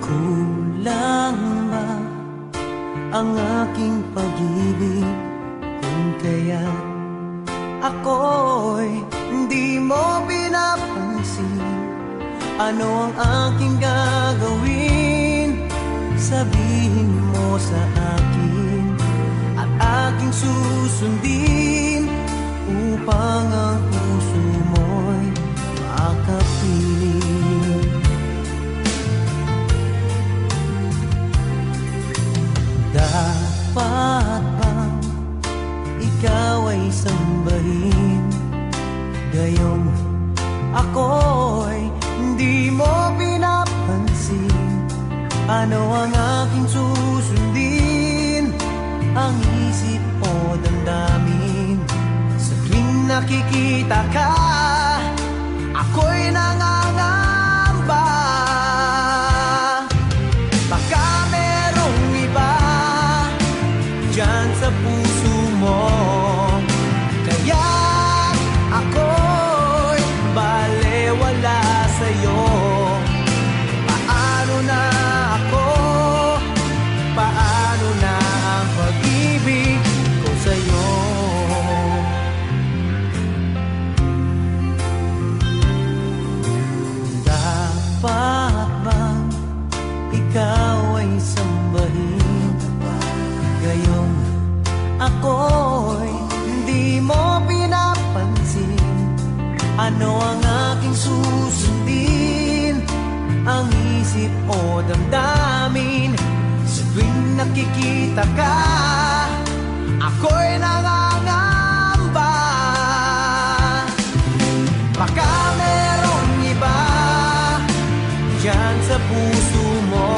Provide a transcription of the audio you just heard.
Kulang ba ang aking pag-ibig kung kaya ako'y hindi mo pinapansin? Ano ang aking gagawin? Sabihin mo sa akin at aking susundin upang ang puso mo'y makapiling. Dapat bang ikaw ay sambahin, gayong ako'y hindi mo pinapansin? Ano ang aking susundin? Ang isip o damdamin? Sa tuwing nakikita ka, ako'y nangangamba. Baka merong iba dyan sa puso mo, kaya ako'y balewala sa'yo. Paano na ako? Paano na ang pag-ibig ko sa'yo? Dapat bang ikaw ay sambahin, gayong ako'y hindi mo pinapansin? Ano ang aking susundin? Ang isip o damdamin? Sa tuwing nakikita ka, ako'y nangangamba. Baka merong iba dyan sa puso mo,